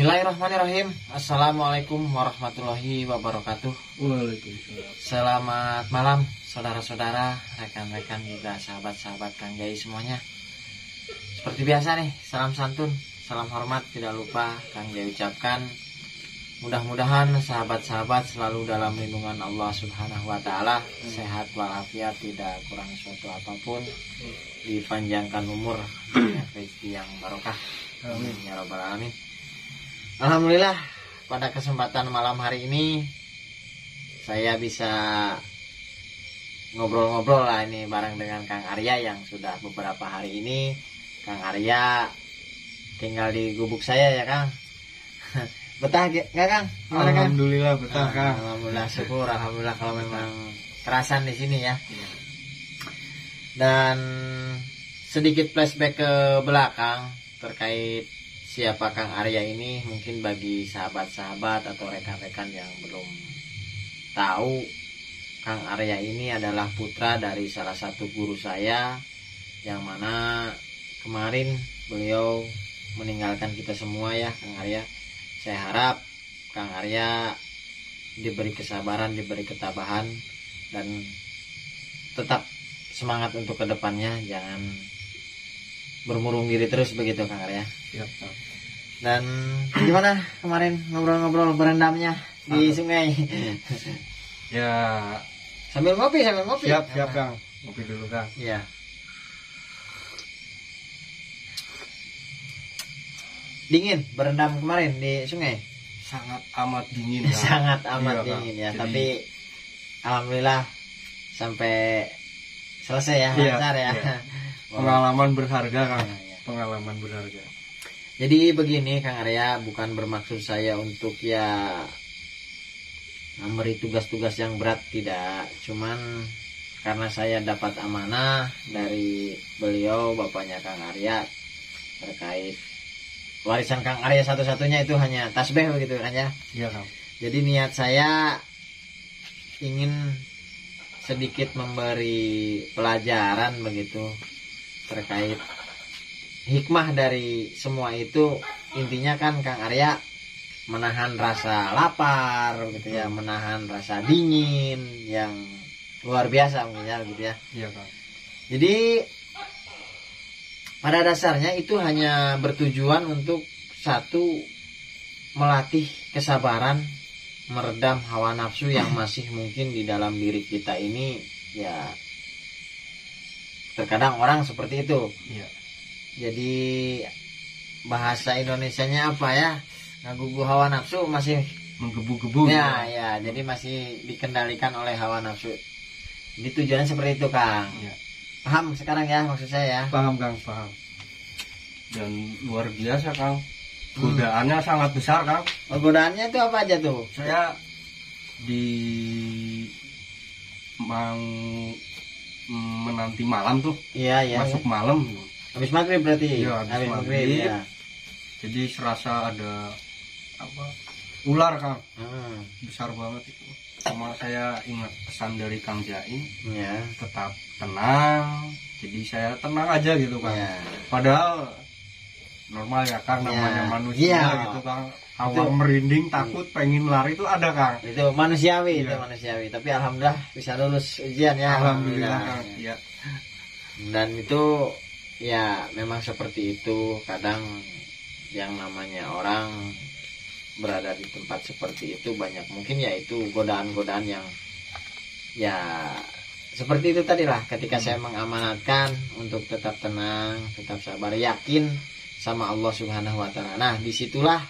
Bismillahirrahmanirrahim. Assalamualaikum warahmatullahi wabarakatuh. Waalaikumsalam. Selamat malam saudara-saudara, rekan-rekan juga sahabat-sahabat Kang Jai semuanya. Seperti biasa nih, salam santun, salam hormat tidak lupa Kang Jai ucapkan. Mudah-mudahan sahabat-sahabat selalu dalam lindungan Allah Subhanahu wa taala, sehat walafiat, tidak kurang suatu apapun, dipanjangkan umur, rezeki yang barokah. Amin ya rabbal alamin. Alhamdulillah, pada kesempatan malam hari ini saya bisa ngobrol-ngobrol lah ini bareng dengan Kang Arya yang sudah beberapa hari ini. Kang Arya tinggal di gubuk saya ya Kang. Betah nggak Kang? Gimana, Kang? Alhamdulillah betah Kang. Alhamdulillah, syukur, alhamdulillah kalau memang kerasan di sini ya. Dan sedikit flashback ke belakang terkait siapa Kang Arya ini, mungkin bagi sahabat-sahabat atau rekan-rekan yang belum tahu, Kang Arya ini adalah putra dari salah satu guru saya, yang mana kemarin beliau meninggalkan kita semua ya Kang Arya. Saya harap Kang Arya diberi kesabaran, diberi ketabahan, dan tetap semangat untuk kedepannya, jangan bermurung diri terus begitu Kang Arya. Siap, Kang. Dan gimana kemarin ngobrol-ngobrol berendamnya di sungai? Ya, sambil ngopi. siap Kang. Ngopi dulu Kang. Iya. Dingin berendam kemarin di sungai? Sangat amat dingin Kang. Sangat amat Iya, dingin ya. Jadi, tapi alhamdulillah sampai selesai ya, iya, lancar ya. iya. Pengalaman berharga Kang. Iya. Pengalaman berharga. Jadi begini Kang Arya, bukan bermaksud saya untuk ya memberi tugas-tugas yang berat, tidak. Cuman karena saya dapat amanah dari beliau, bapaknya Kang Arya, terkait warisan Kang Arya satu-satunya itu hanya tasbih begitu kan ya. Iya Kang. Jadi niat saya ingin sedikit memberi pelajaran begitu terkait hikmah dari semua itu. Intinya kan Kang Arya menahan rasa lapar gitu ya, menahan rasa dingin yang luar biasa mungkin ya gitu ya. Iya Kang. Jadi pada dasarnya itu hanya bertujuan untuk satu, melatih kesabaran, meredam hawa nafsu yang masih mungkin di dalam diri kita ini ya. Terkadang orang seperti itu. Iya. Jadi bahasa Indonesianya apa ya? Ngagugu hawa nafsu masih Menggebu-gebu. ya, ya, jadi masih dikendalikan oleh hawa nafsu. Jadi tujuannya seperti itu Kang. Iya. Paham sekarang ya maksud saya ya? Paham Kang, paham. Dan luar biasa Kang. Godaannya sangat besar Kang. Godaannya itu apa aja tuh? Saya menanti malam tuh. Iya. Masuk malam. Habis maghrib berarti? Iya, habis maghrib. Ya. Jadi serasa ada ular Kang. Besar banget itu. Sama saya ingat pesan dari Kang Jain, Ya. tetap tenang. Jadi saya tenang aja gitu Kang. Ya. Padahal normal ya Kang, namanya manusia gitu Kang. Awal merinding, takut, pengen lari itu ada Kang. Itu manusiawi, Iya. itu manusiawi. Tapi alhamdulillah bisa lulus ujian ya. Alhamdulillah Kang. Iya. Dan itu ya memang seperti itu. Kadang yang namanya orang berada di tempat seperti itu banyak mungkin ya itu godaan-godaan yang ya seperti itu tadilah. Ketika saya mengamanatkan untuk tetap tenang, tetap sabar, yakin sama Allah Subhanahu wa taala. Nah, disitulah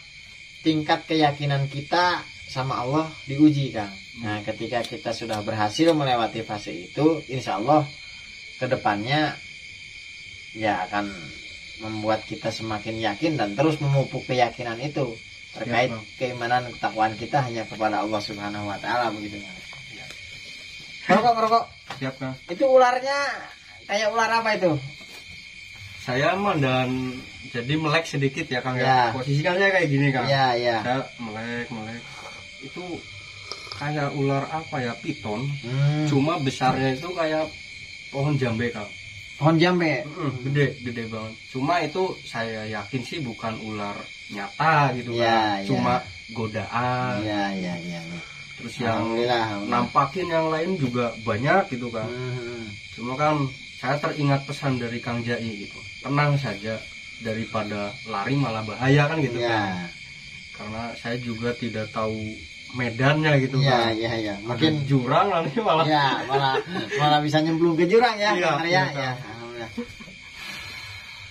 tingkat keyakinan kita sama Allah diuji Kang. Nah, ketika kita sudah berhasil melewati fase itu, insya Allah kedepannya ya akan membuat kita semakin yakin dan terus memupuk keyakinan itu terkait keimanan ketakwaan kita hanya kepada Allah Subhanahu wa taala begitu Kang. Merokok. Siap Kang. Itu ularnya kayak ular apa itu? Saya dan jadi melek sedikit ya Kang Ya. ya. Posisinya kayak gini Kang. Iya. Saya melek. Itu kayak ular apa ya, piton. Cuma besarnya itu kayak pohon jambe Kang. Pohon jambe. Gede banget. Cuma itu saya yakin sih bukan ular nyata gitu kan. Cuma godaan. Iya. Terus yang nampakin yang lain juga banyak gitu kan. Cuma kan saya teringat pesan dari Kang Jai gitu. Tenang saja, daripada lari malah bahaya kan gitu kan. Karena saya juga tidak tahu medannya gitu kan. Iya. Mungkin jurang nanti malah. Iya, malah bisa nyemplung ke jurang ya. Iya.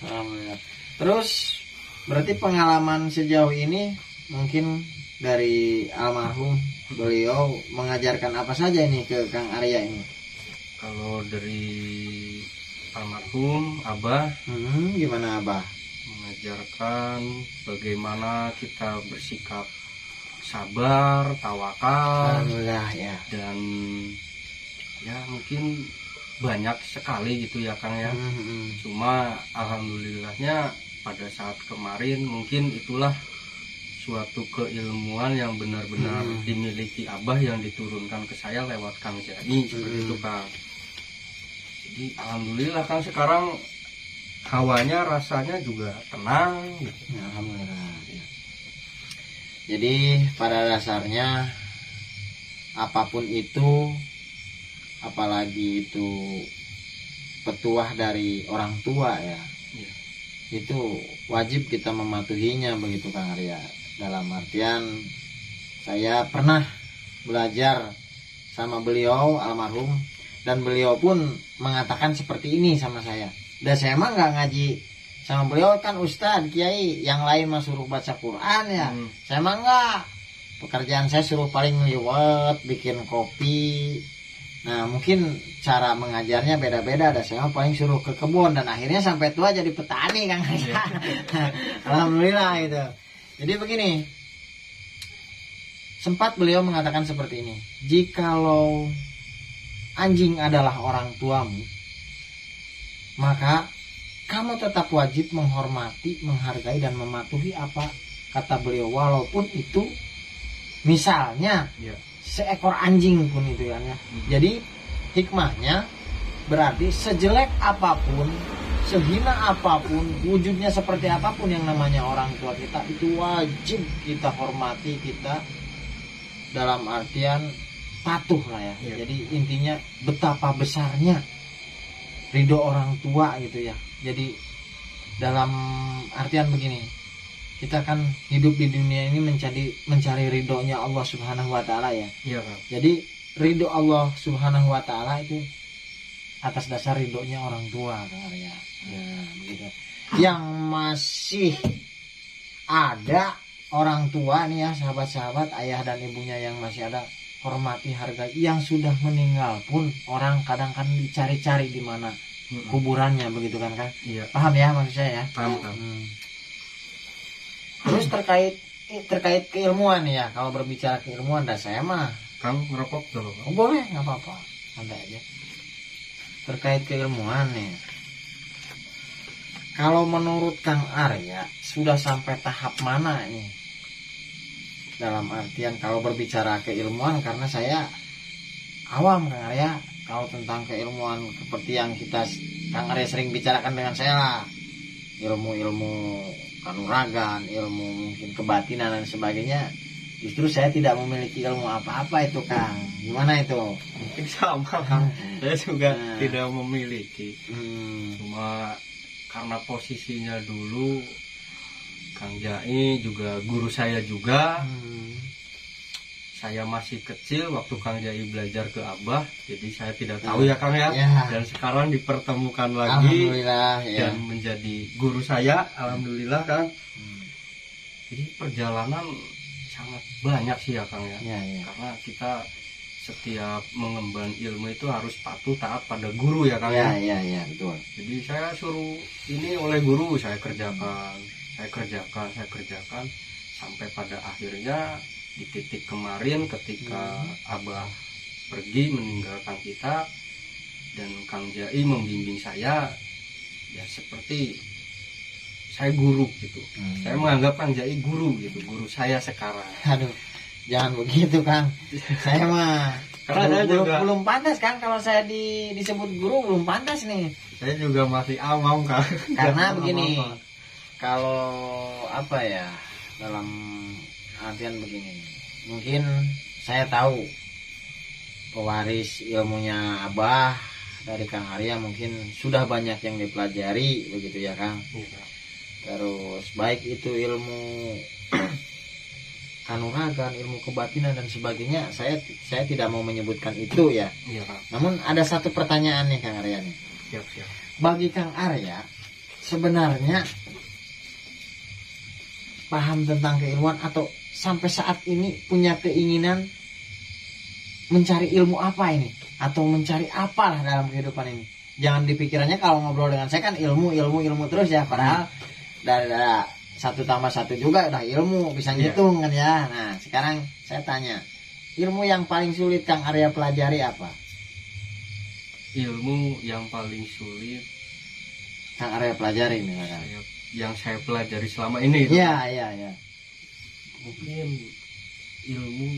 Alhamdulillah. Terus berarti pengalaman sejauh ini mungkin dari almarhum beliau mengajarkan apa saja ini ke Kang Arya ini? Kalau dari almarhum Abah, gimana Abah? Mengajarkan bagaimana kita bersikap sabar, tawakal. Alhamdulillah ya. Dan ya mungkin banyak sekali gitu ya Kang ya. Cuma alhamdulillahnya pada saat kemarin mungkin itulah suatu keilmuan yang benar-benar dimiliki Abah yang diturunkan ke saya lewat Kang Jai seperti itu Kang. Jadi alhamdulillah Kang sekarang hawanya rasanya juga tenang gitu. Alhamdulillah. Jadi pada dasarnya apapun itu, apalagi itu petuah dari orang tua ya, itu wajib kita mematuhinya begitu Kang Arya. Dalam artian saya pernah belajar sama beliau almarhum, dan beliau pun mengatakan seperti ini sama saya. Dan saya mah nggak ngaji sama beliau kan Ustadz Kiai, yang lain mah suruh baca Quran ya. Saya mah nggak, pekerjaan saya suruh paling liwat bikin kopi. Nah mungkin cara mengajarnya beda-beda. Ada saya paling suruh ke kebun, dan akhirnya sampai tua jadi petani Kang. Alhamdulillah itu. Jadi begini, sempat beliau mengatakan seperti ini, jikalau anjing adalah orang tuamu, maka kamu tetap wajib menghormati, menghargai, dan mematuhi apa kata beliau, walaupun itu misalnya seekor anjing pun itu ya. Jadi hikmahnya berarti sejelek apapun, sehina apapun, wujudnya seperti apapun yang namanya orang tua kita, itu wajib kita hormati, kita dalam artian patuh lah ya. Jadi intinya betapa besarnya ridho orang tua gitu ya. Jadi dalam artian begini, kita kan hidup di dunia ini mencari ridhonya Allah Subhanahu wa taala ya. Jadi ridho Allah Subhanahu wa taala itu atas dasar ridhonya orang tua Kang Arya. Begitu. Yang masih ada orang tua nih ya, sahabat-sahabat, ayah dan ibunya yang masih ada, hormati, hargai. Yang sudah meninggal pun orang kadang kan dicari-cari di mana kuburannya begitu kan Kang? Paham ya maksud saya ya? Paham. Terus terkait keilmuan ya, kalau berbicara keilmuan, dah saya mah Kang ngerokok dulu. Boleh, nggak apa-apa, santai aja. Terkait keilmuan nih, kalau menurut Kang Arya sudah sampai tahap mana nih? Dalam artian kalau berbicara keilmuan, karena saya awam Kang Arya, kalau tentang keilmuan seperti yang Kang Arya sering bicarakan dengan saya lah, ilmu-ilmu kanuragan, ilmu mungkin kebatinan dan sebagainya, justru saya tidak memiliki ilmu apa-apa itu Kang. Gimana itu? Mungkin sama Kang. Saya juga tidak memiliki. Cuma karena posisinya dulu Kang Jai juga guru saya juga. Saya masih kecil waktu Kang Jai belajar ke Abah, jadi saya tidak tahu ya Kang ya. Dan sekarang dipertemukan lagi dan menjadi guru saya, alhamdulillah Kang. Jadi perjalanan sangat banyak sih ya Kang ya. Karena kita setiap mengemban ilmu itu harus patuh taat pada guru ya Kang ya. Betul. Jadi saya suruh ini oleh guru, saya kerjakan sampai pada akhirnya di titik kemarin ketika Abah pergi meninggalkan kita dan Kang Jai membimbing saya, ya seperti saya guru gitu. Saya menganggap Kang Jai guru gitu, guru saya sekarang. Aduh, jangan begitu Kang. Saya mah Karena belum pantas kan kalau saya disebut guru, belum pantas nih. Saya juga masih awam kan. Karena begini, kalau apa ya, dalam artian begini, mungkin saya tahu pewaris ilmunya Abah dari Kang Arya mungkin sudah banyak yang dipelajari begitu ya Kang. Iya. Terus baik itu ilmu kanuragan, ilmu kebatinan dan sebagainya, saya tidak mau menyebutkan itu ya. Iya, Kang. Namun ada satu pertanyaan nih Kang Arya nih. Siap. Bagi Kang Arya, sebenarnya paham tentang keilmuan atau sampai saat ini punya keinginan mencari ilmu apa ini? Atau mencari apalah dalam kehidupan ini? Jangan dipikirannya kalau ngobrol dengan saya kan ilmu terus ya. Padahal dari 1 tambah 1 juga udah ilmu, bisa ngitung kan ya. Nah sekarang saya tanya, ilmu yang paling sulit Kang Arya pelajari apa? Ilmu yang paling sulit Kang Arya pelajari nih kan? Yang saya pelajari selama ini. Iya. Mungkin ilmu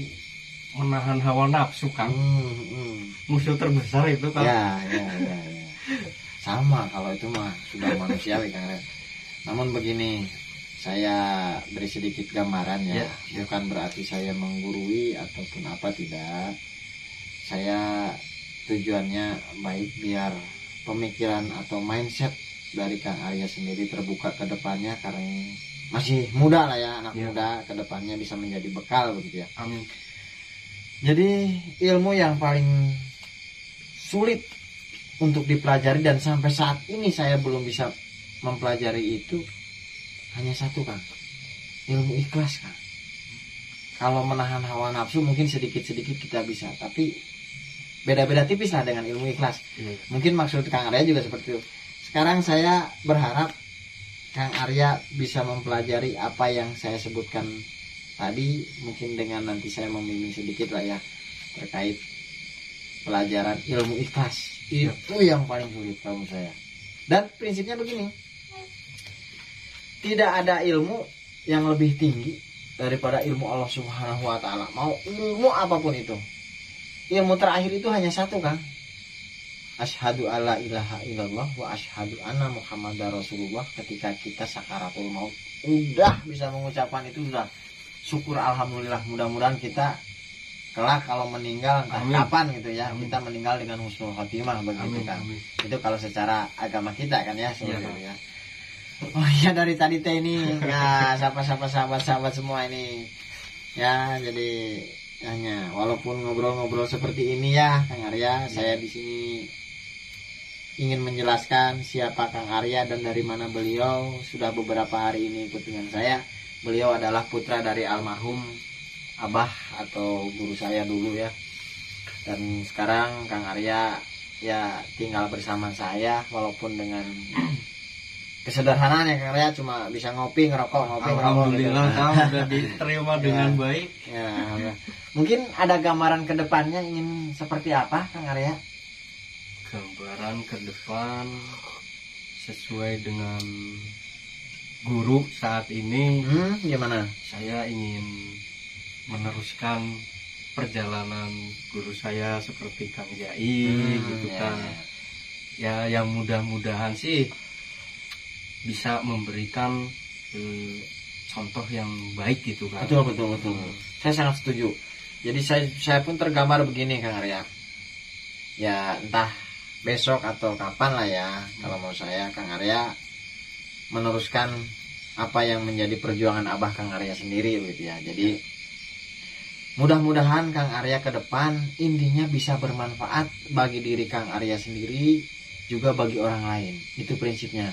menahan hawa nafsu Kang. Musuh terbesar itu Kang. Ya. Sama kalau itu mah sudah manusiawi Kang Arya. Namun begini, saya beri sedikit gambaran ya. Bukan berarti saya menggurui ataupun apa, tidak. Saya tujuannya baik biar pemikiran atau mindset dari Kang Arya sendiri terbuka ke depannya, karena masih muda lah ya, anak muda, ke depannya bisa menjadi bekal begitu ya. Amin. Jadi ilmu yang paling sulit untuk dipelajari dan sampai saat ini saya belum bisa mempelajari itu hanya satu Kang, ilmu ikhlas Kang. Kalau menahan hawa nafsu mungkin sedikit-sedikit kita bisa, tapi beda-beda tipis lah dengan ilmu ikhlas. Mungkin maksud Kang Arya juga seperti itu. Sekarang saya berharap Kang Arya bisa mempelajari apa yang saya sebutkan tadi, mungkin dengan nanti saya membimbing sedikit lah ya terkait pelajaran ilmu ikhlas. Itu yang paling sulit kalau saya. Dan prinsipnya begini, tidak ada ilmu yang lebih tinggi daripada ilmu Allah Subhanahu wa Ta'ala. Mau ilmu apapun itu, ilmu terakhir itu hanya satu Kang. Asyhadu alla ilaha illallah wa asyhadu anna Muhammadar Rasulullah. Ketika kita sakaratul maut udah bisa mengucapkan itu, sudah syukur alhamdulillah. Mudah-mudahan kita kelak kalau meninggal kapan gitu ya, kita meninggal dengan husnul khotimah begitu Kang. Itu kalau secara agama kita kan ya sebenarnya. Oh iya, dari tadi teh ini ya sahabat-sahabat semua ini ya, jadi hanya walaupun ngobrol-ngobrol seperti ini ya Kang Arya, saya di sini ingin menjelaskan siapa Kang Arya dan dari mana beliau. Sudah beberapa hari ini ikut dengan saya. Beliau adalah putra dari almarhum Abah atau guru saya dulu ya. Dan sekarang Kang Arya ya tinggal bersama saya, walaupun dengan kesederhanaan ya Kang Arya, cuma bisa ngopi ngerokok Alhamdulillah gitu. Kang udah diterima dengan baik. Ya, mungkin ada gambaran ke depannya ingin seperti apa Kang Arya? Gambaran ke depan sesuai dengan guru saat ini. Gimana? Saya ingin meneruskan perjalanan guru saya seperti Kang Jai gitu kan. Ya yang mudah-mudahan sih bisa memberikan contoh yang baik gitu kan. Betul. Saya sangat setuju. Jadi saya pun tergambar begini Kang Arya. Ya entah besok atau kapan lah ya, kalau mau saya Kang Arya meneruskan apa yang menjadi perjuangan Abah Kang Arya sendiri gitu ya. Jadi mudah-mudahan Kang Arya ke depan intinya bisa bermanfaat bagi diri Kang Arya sendiri, juga bagi orang lain. Itu prinsipnya.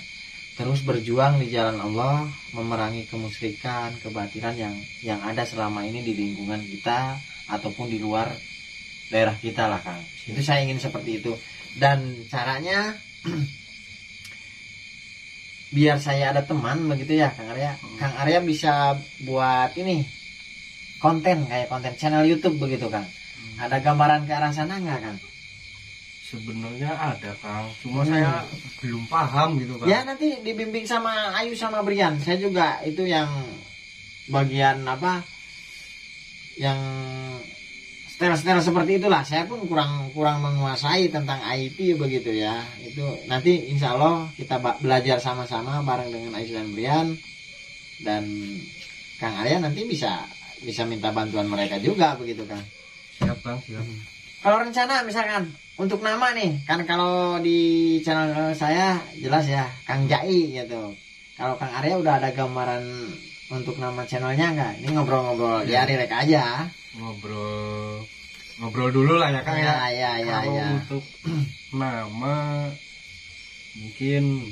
Terus berjuang di jalan Allah, memerangi kemusyrikan, kebatilan yang ada selama ini di lingkungan kita ataupun di luar daerah kita lah Kang. Itu saya ingin seperti itu. Dan caranya biar saya ada teman begitu ya Kang Arya. Kang Arya bisa buat ini konten, kayak konten channel YouTube begitu Kang. Ada gambaran ke arah sana nggak Kang? Sebenarnya ada Kang, cuma saya belum paham gitu Kang. Ya nanti dibimbing sama Ayu sama Brian. Saya juga itu yang bagian apa, yang setel seperti itulah. Saya pun kurang menguasai tentang IT begitu ya. Itu nanti insya Allah kita belajar sama-sama bareng dengan Ais dan Brian, dan Kang Arya nanti bisa minta bantuan mereka juga begitu kan. Siap Kang, siap. Kalau rencana misalkan untuk nama nih, kan kalau di channel saya jelas ya Kang Jai gitu. Kalau Kang Arya udah ada gambaran untuk nama channelnya nggak? Ini ngobrol-ngobrol di hari rek aja. Ngobrol dulu lah ya Kang ya. Iya. Untuk nama mungkin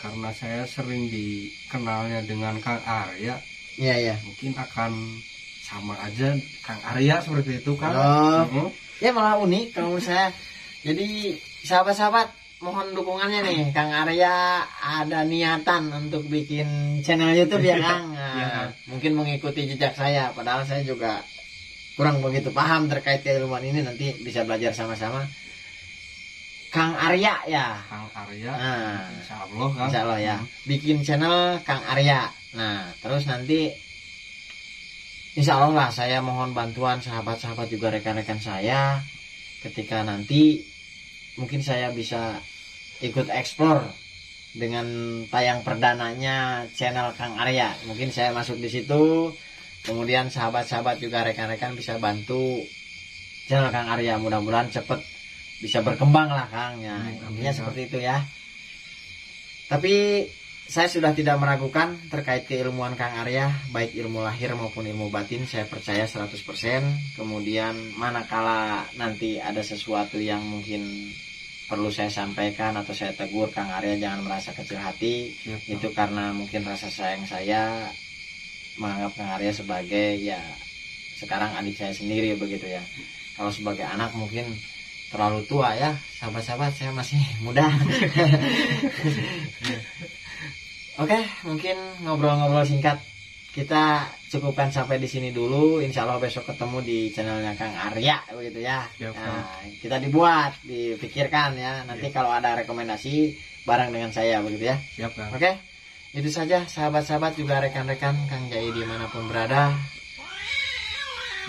karena saya sering dikenalnya dengan Kang Arya. Iya. Mungkin akan sama aja Kang Arya seperti itu kan. Ya malah unik kalau menurut saya. Jadi sahabat-sahabat mohon dukungannya nih. Kang Arya ada niatan untuk bikin channel YouTube ya Kang. Nah, mungkin mengikuti jejak saya. Padahal saya juga kurang begitu paham terkait keilmuan ini. Nanti bisa belajar sama-sama. Kang Arya ya. Kang Arya. Nah, Insya Allah Kang. Insya Allah ya. Bikin channel Kang Arya. Nah terus nanti insya Allah lah saya mohon bantuan sahabat-sahabat juga rekan-rekan saya ketika nanti mungkin saya bisa ikut explore dengan tayang perdananya channel Kang Arya. Mungkin saya masuk di situ, kemudian sahabat-sahabat juga rekan-rekan bisa bantu channel Kang Arya. Mudah-mudahan cepet bisa berkembang lah Kang ya. Intinya seperti itu ya. Tapi saya sudah tidak meragukan terkait keilmuan Kang Arya, baik ilmu lahir maupun ilmu batin, saya percaya 100%. Kemudian manakala nanti ada sesuatu yang mungkin perlu saya sampaikan atau saya tegur, Kang Arya jangan merasa kecil hati. Itu karena mungkin rasa sayang saya menganggap Kang Arya sebagai ya sekarang adik saya sendiri begitu ya. Kalau sebagai anak mungkin terlalu tua ya, sahabat-sahabat, saya masih muda. Oke, mungkin ngobrol-ngobrol singkat kita cukupkan sampai di sini dulu. Insya Allah besok ketemu di channelnya Kang Arya begitu ya. Nah, kita dipikirkan ya. Nanti kalau ada rekomendasi bareng dengan saya begitu ya. Oke, itu saja sahabat-sahabat juga rekan-rekan Kang Jai dimanapun berada.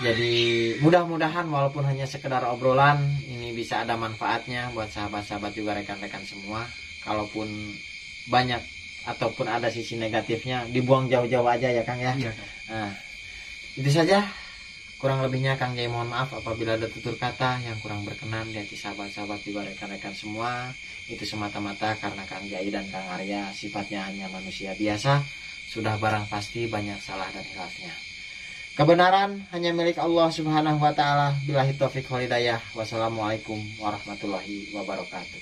Jadi mudah-mudahan walaupun hanya sekedar obrolan ini bisa ada manfaatnya buat sahabat-sahabat juga rekan-rekan semua. Kalaupun banyak ataupun ada sisi negatifnya dibuang jauh-jauh aja ya Kang ya. Nah, itu saja. Kurang lebihnya Kang Jai mohon maaf apabila ada tutur kata yang kurang berkenan di hati sahabat-sahabat juga rekan-rekan semua. Itu semata-mata karena Kang Jai dan Kang Arya sifatnya hanya manusia biasa. Sudah barang pasti banyak salah dan hilafnya. Kebenaran hanya milik Allah Subhanahu wa taala. Billahi taufik wal hidayah. Wassalamualaikum warahmatullahi wabarakatuh.